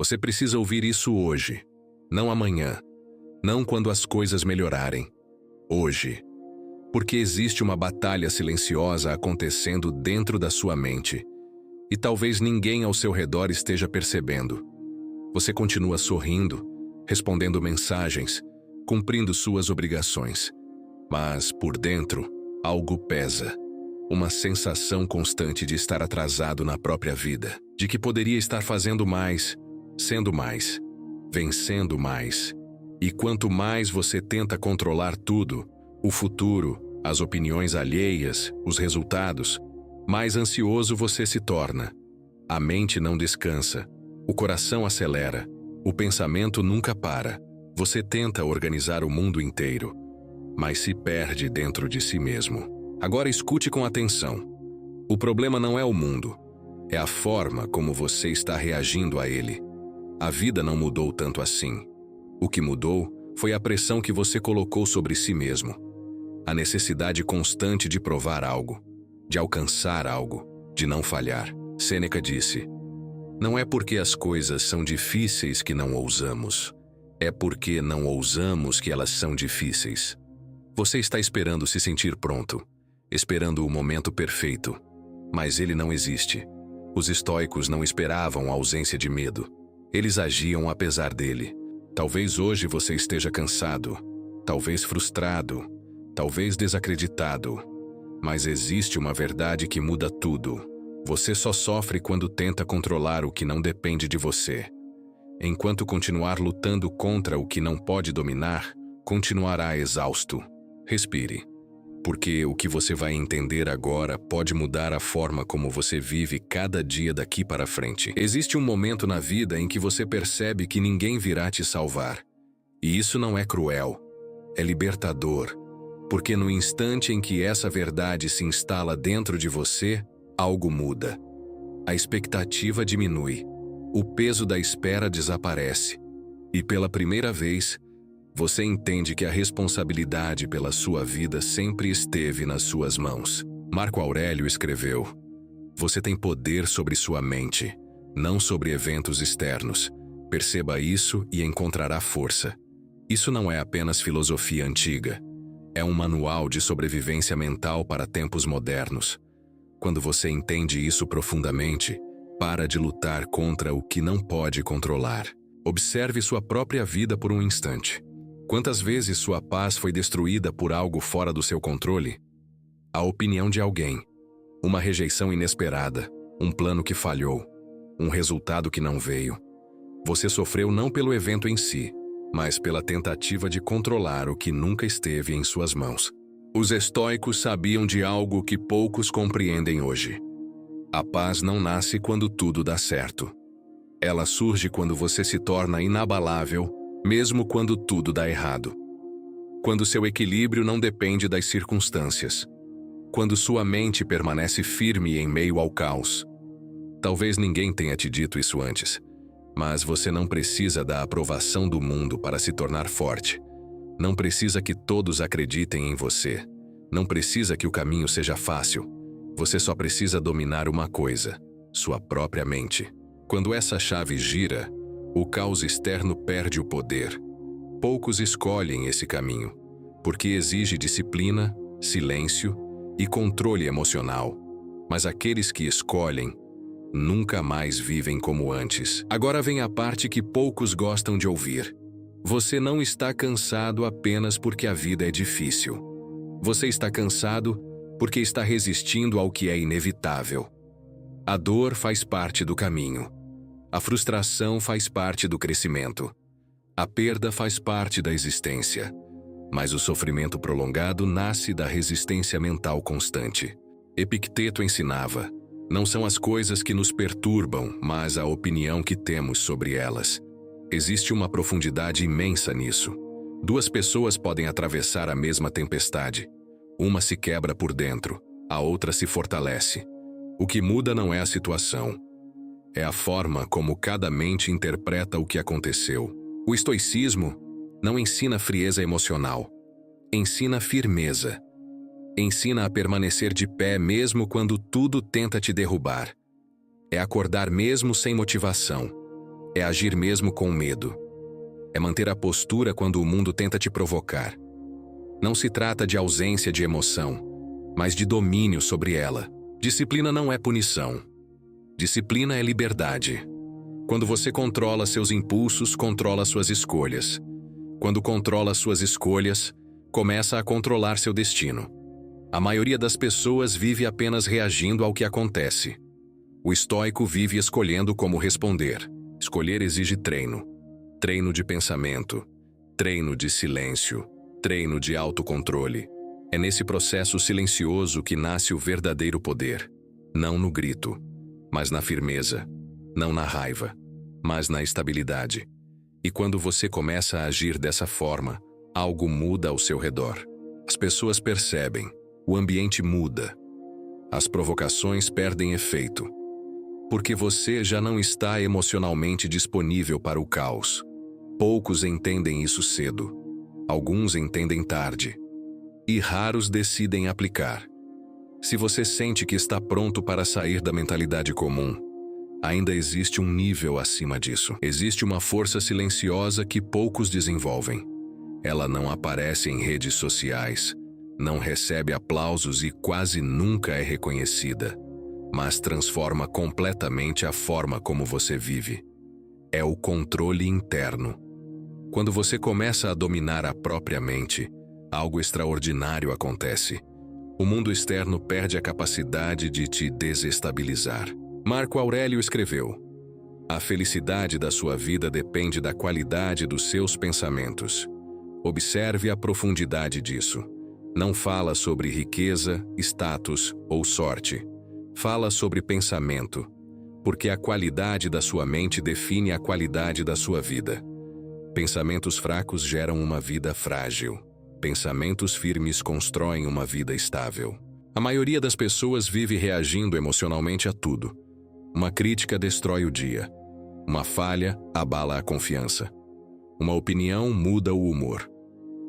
Você precisa ouvir isso hoje, não amanhã, não quando as coisas melhorarem. Hoje. Porque existe uma batalha silenciosa acontecendo dentro da sua mente, e talvez ninguém ao seu redor esteja percebendo. Você continua sorrindo, respondendo mensagens, cumprindo suas obrigações. Mas, por dentro, algo pesa. Uma sensação constante de estar atrasado na própria vida, de que poderia estar fazendo mais, sendo mais, vencendo mais. E quanto mais você tenta controlar tudo, o futuro, as opiniões alheias, os resultados, mais ansioso você se torna. A mente não descansa, o coração acelera, o pensamento nunca para. Você tenta organizar o mundo inteiro, mas se perde dentro de si mesmo. Agora escute com atenção. O problema não é o mundo, é a forma como você está reagindo a ele. A vida não mudou tanto assim. O que mudou foi a pressão que você colocou sobre si mesmo. A necessidade constante de provar algo, de alcançar algo, de não falhar. Sêneca disse: não é porque as coisas são difíceis que não ousamos, é porque não ousamos que elas são difíceis. Você está esperando se sentir pronto, esperando o momento perfeito, mas ele não existe. Os estoicos não esperavam a ausência de medo. Eles agiam apesar dele. Talvez hoje você esteja cansado, talvez frustrado, talvez desacreditado, mas existe uma verdade que muda tudo. Você só sofre quando tenta controlar o que não depende de você. Enquanto continuar lutando contra o que não pode dominar, continuará exausto. Respire, porque o que você vai entender agora pode mudar a forma como você vive cada dia daqui para frente. Existe um momento na vida em que você percebe que ninguém virá te salvar. E isso não é cruel, é libertador. Porque no instante em que essa verdade se instala dentro de você, algo muda. A expectativa diminui. O peso da espera desaparece. E pela primeira vez, você entende que a responsabilidade pela sua vida sempre esteve nas suas mãos. Marco Aurélio escreveu: você tem poder sobre sua mente, não sobre eventos externos. Perceba isso e encontrará força. Isso não é apenas filosofia antiga. É um manual de sobrevivência mental para tempos modernos. Quando você entende isso profundamente, para de lutar contra o que não pode controlar. Observe sua própria vida por um instante. Quantas vezes sua paz foi destruída por algo fora do seu controle? A opinião de alguém, uma rejeição inesperada, um plano que falhou, um resultado que não veio. Você sofreu não pelo evento em si, mas pela tentativa de controlar o que nunca esteve em suas mãos. Os estoicos sabiam de algo que poucos compreendem hoje. A paz não nasce quando tudo dá certo. Ela surge quando você se torna inabalável, mesmo quando tudo dá errado. Quando seu equilíbrio não depende das circunstâncias. Quando sua mente permanece firme em meio ao caos. Talvez ninguém tenha te dito isso antes, mas você não precisa da aprovação do mundo para se tornar forte. Não precisa que todos acreditem em você. Não precisa que o caminho seja fácil. Você só precisa dominar uma coisa: sua própria mente. Quando essa chave gira, o caos externo perde o poder. Poucos escolhem esse caminho, porque exige disciplina, silêncio e controle emocional. Mas aqueles que escolhem nunca mais vivem como antes. Agora vem a parte que poucos gostam de ouvir. Você não está cansado apenas porque a vida é difícil. Você está cansado porque está resistindo ao que é inevitável. A dor faz parte do caminho. A frustração faz parte do crescimento. A perda faz parte da existência. Mas o sofrimento prolongado nasce da resistência mental constante. Epicteto ensinava: não são as coisas que nos perturbam, mas a opinião que temos sobre elas. Existe uma profundidade imensa nisso. Duas pessoas podem atravessar a mesma tempestade. Uma se quebra por dentro, a outra se fortalece. O que muda não é a situação. É a forma como cada mente interpreta o que aconteceu. O estoicismo não ensina frieza emocional. Ensina firmeza. Ensina a permanecer de pé mesmo quando tudo tenta te derrubar. É acordar mesmo sem motivação. É agir mesmo com medo. É manter a postura quando o mundo tenta te provocar. Não se trata de ausência de emoção, mas de domínio sobre ela. Disciplina não é punição. Disciplina é liberdade. Quando você controla seus impulsos, controla suas escolhas. Quando controla suas escolhas, começa a controlar seu destino. A maioria das pessoas vive apenas reagindo ao que acontece. O estoico vive escolhendo como responder. Escolher exige treino. Treino de pensamento, treino de silêncio, treino de autocontrole. É nesse processo silencioso que nasce o verdadeiro poder. Não no grito, mas na firmeza. Não na raiva, mas na estabilidade. E quando você começa a agir dessa forma, algo muda ao seu redor. As pessoas percebem, o ambiente muda. As provocações perdem efeito. Porque você já não está emocionalmente disponível para o caos. Poucos entendem isso cedo. Alguns entendem tarde. E raros decidem aplicar. Se você sente que está pronto para sair da mentalidade comum, ainda existe um nível acima disso. Existe uma força silenciosa que poucos desenvolvem. Ela não aparece em redes sociais, não recebe aplausos e quase nunca é reconhecida, mas transforma completamente a forma como você vive. É o controle interno. Quando você começa a dominar a própria mente, algo extraordinário acontece. O mundo externo perde a capacidade de te desestabilizar. Marco Aurélio escreveu: "A felicidade da sua vida depende da qualidade dos seus pensamentos." Observe a profundidade disso. Não fala sobre riqueza, status ou sorte. Fala sobre pensamento, porque a qualidade da sua mente define a qualidade da sua vida. Pensamentos fracos geram uma vida frágil. Pensamentos firmes constroem uma vida estável. A maioria das pessoas vive reagindo emocionalmente a tudo. Uma crítica destrói o dia. Uma falha abala a confiança. Uma opinião muda o humor.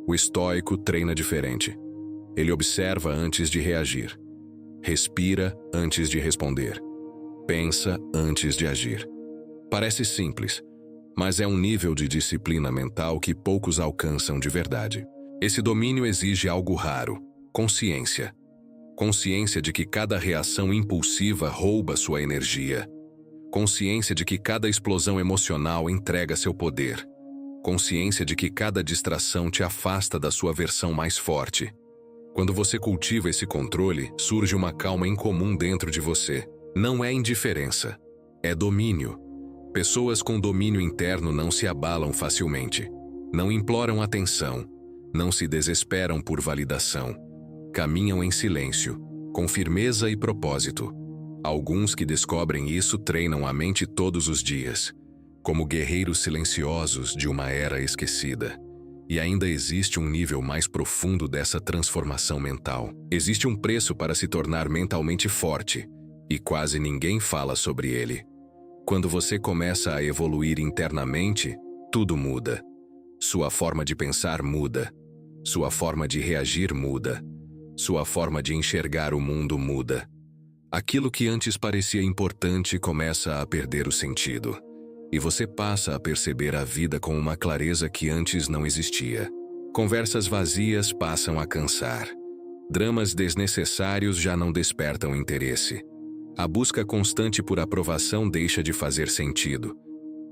O estoico treina diferente. Ele observa antes de reagir. Respira antes de responder. Pensa antes de agir. Parece simples, mas é um nível de disciplina mental que poucos alcançam de verdade. Esse domínio exige algo raro: consciência. Consciência de que cada reação impulsiva rouba sua energia. Consciência de que cada explosão emocional entrega seu poder. Consciência de que cada distração te afasta da sua versão mais forte. Quando você cultiva esse controle, surge uma calma incomum dentro de você. Não é indiferença, é domínio. Pessoas com domínio interno não se abalam facilmente. Não imploram atenção. Não se desesperam por validação. Caminham em silêncio, com firmeza e propósito. Alguns que descobrem isso treinam a mente todos os dias, como guerreiros silenciosos de uma era esquecida. E ainda existe um nível mais profundo dessa transformação mental. Existe um preço para se tornar mentalmente forte, e quase ninguém fala sobre ele. Quando você começa a evoluir internamente, tudo muda. Sua forma de pensar muda. Sua forma de reagir muda. Sua forma de enxergar o mundo muda. Aquilo que antes parecia importante começa a perder o sentido. E você passa a perceber a vida com uma clareza que antes não existia. Conversas vazias passam a cansar. Dramas desnecessários já não despertam interesse. A busca constante por aprovação deixa de fazer sentido.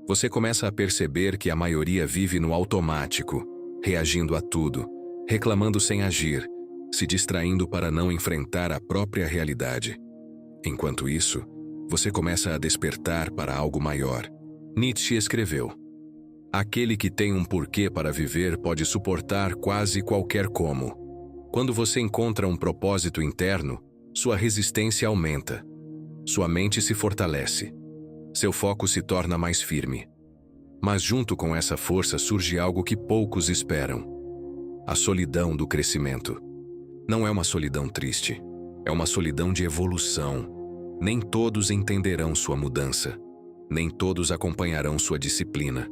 Você começa a perceber que a maioria vive no automático, reagindo a tudo, reclamando sem agir, se distraindo para não enfrentar a própria realidade. Enquanto isso, você começa a despertar para algo maior. Nietzsche escreveu: "Aquele que tem um porquê para viver pode suportar quase qualquer como." Quando você encontra um propósito interno, sua resistência aumenta. Sua mente se fortalece. Seu foco se torna mais firme. Mas junto com essa força surge algo que poucos esperam: a solidão do crescimento. Não é uma solidão triste, é uma solidão de evolução. Nem todos entenderão sua mudança. Nem todos acompanharão sua disciplina.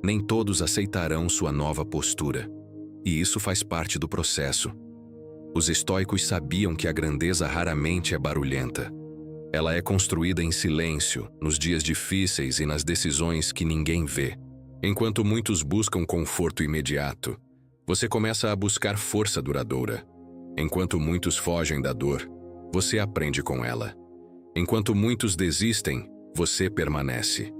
Nem todos aceitarão sua nova postura. E isso faz parte do processo. Os estoicos sabiam que a grandeza raramente é barulhenta. Ela é construída em silêncio, nos dias difíceis e nas decisões que ninguém vê. Enquanto muitos buscam conforto imediato, você começa a buscar força duradoura. Enquanto muitos fogem da dor, você aprende com ela. Enquanto muitos desistem, você permanece.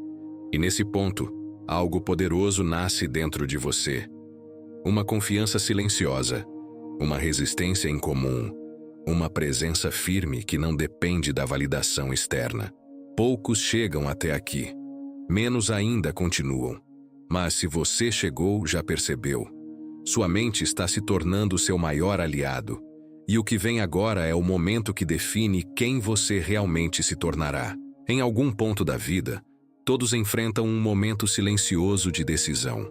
E nesse ponto, algo poderoso nasce dentro de você. Uma confiança silenciosa, uma resistência incomum, uma presença firme que não depende da validação externa. Poucos chegam até aqui. Menos ainda continuam. Mas se você chegou, já percebeu. Sua mente está se tornando seu maior aliado. E o que vem agora é o momento que define quem você realmente se tornará. Em algum ponto da vida, todos enfrentam um momento silencioso de decisão.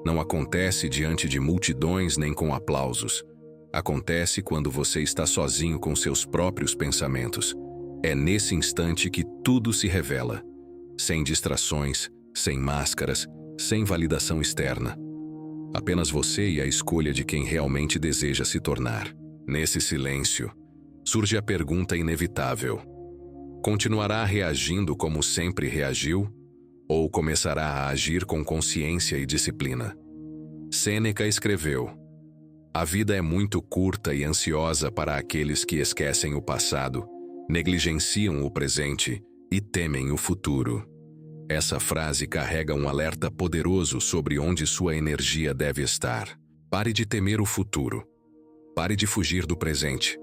Não acontece diante de multidões nem com aplausos. Acontece quando você está sozinho com seus próprios pensamentos. É nesse instante que tudo se revela. Sem distrações, sem máscaras, sem validação externa. Apenas você e a escolha de quem realmente deseja se tornar. Nesse silêncio, surge a pergunta inevitável. Continuará reagindo como sempre reagiu? Ou começará a agir com consciência e disciplina? Sêneca escreveu: "A vida é muito curta e ansiosa para aqueles que esquecem o passado, negligenciam o presente e temem o futuro." Essa frase carrega um alerta poderoso sobre onde sua energia deve estar. Pare de temer o futuro. Pare de fugir do presente.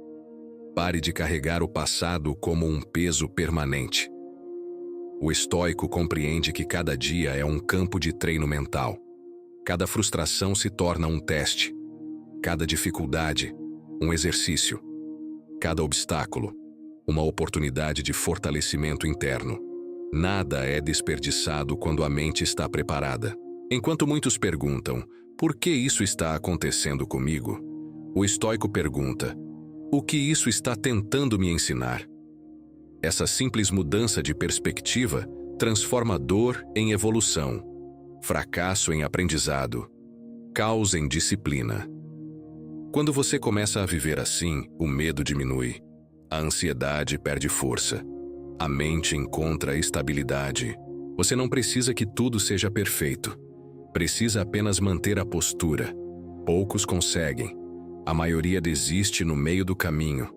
Pare de carregar o passado como um peso permanente. O estoico compreende que cada dia é um campo de treino mental. Cada frustração se torna um teste. Cada dificuldade, um exercício. Cada obstáculo, uma oportunidade de fortalecimento interno. Nada é desperdiçado quando a mente está preparada. Enquanto muitos perguntam, por que isso está acontecendo comigo? O estoico pergunta, o que isso está tentando me ensinar? Essa simples mudança de perspectiva transforma dor em evolução, fracasso em aprendizado, caos em disciplina. Quando você começa a viver assim, o medo diminui, a ansiedade perde força, a mente encontra estabilidade. Você não precisa que tudo seja perfeito. Precisa apenas manter a postura. Poucos conseguem. A maioria desiste no meio do caminho.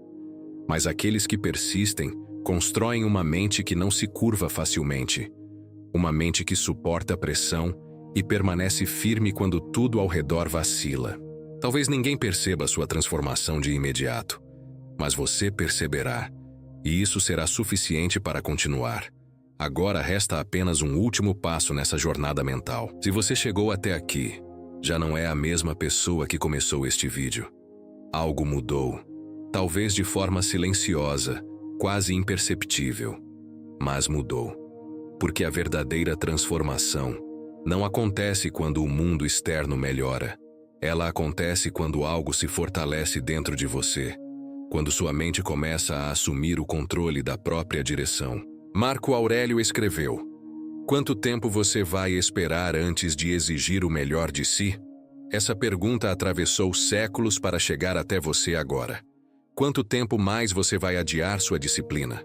Mas aqueles que persistem constroem uma mente que não se curva facilmente. Uma mente que suporta a pressão e permanece firme quando tudo ao redor vacila. Talvez ninguém perceba sua transformação de imediato, mas você perceberá, e isso será suficiente para continuar. Agora resta apenas um último passo nessa jornada mental. Se você chegou até aqui, já não é a mesma pessoa que começou este vídeo. Algo mudou, talvez de forma silenciosa, quase imperceptível, mas mudou. Porque a verdadeira transformação não acontece quando o mundo externo melhora. Ela acontece quando algo se fortalece dentro de você, quando sua mente começa a assumir o controle da própria direção. Marco Aurélio escreveu: "Quanto tempo você vai esperar antes de exigir o melhor de si?" Essa pergunta atravessou séculos para chegar até você agora. Quanto tempo mais você vai adiar sua disciplina?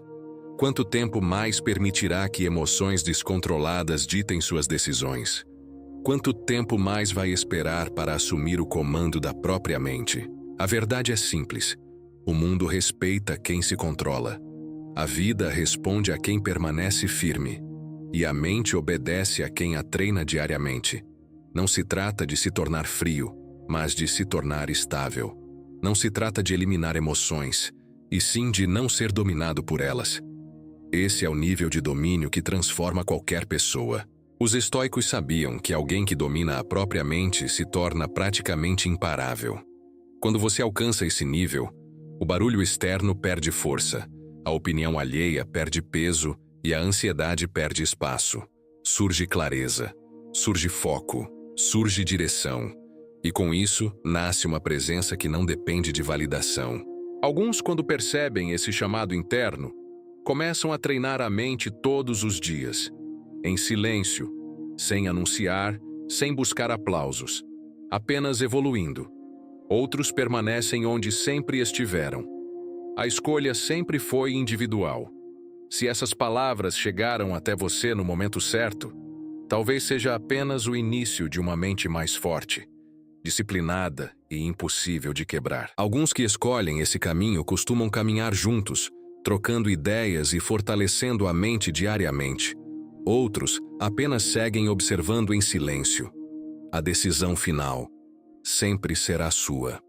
Quanto tempo mais permitirá que emoções descontroladas ditem suas decisões? Quanto tempo mais vai esperar para assumir o comando da própria mente? A verdade é simples. O mundo respeita quem se controla. A vida responde a quem permanece firme. E a mente obedece a quem a treina diariamente. Não se trata de se tornar frio, mas de se tornar estável. Não se trata de eliminar emoções, e sim de não ser dominado por elas. Esse é o nível de domínio que transforma qualquer pessoa. Os estoicos sabiam que alguém que domina a própria mente se torna praticamente imparável. Quando você alcança esse nível, o barulho externo perde força, a opinião alheia perde peso e a ansiedade perde espaço. Surge clareza, surge foco, surge direção. E com isso, nasce uma presença que não depende de validação. Alguns, quando percebem esse chamado interno, começam a treinar a mente todos os dias, em silêncio, sem anunciar, sem buscar aplausos, apenas evoluindo. Outros permanecem onde sempre estiveram. A escolha sempre foi individual. Se essas palavras chegaram até você no momento certo, talvez seja apenas o início de uma mente mais forte, disciplinada e impossível de quebrar. Alguns que escolhem esse caminho costumam caminhar juntos, trocando ideias e fortalecendo a mente diariamente. Outros apenas seguem observando em silêncio. A decisão final sempre será sua.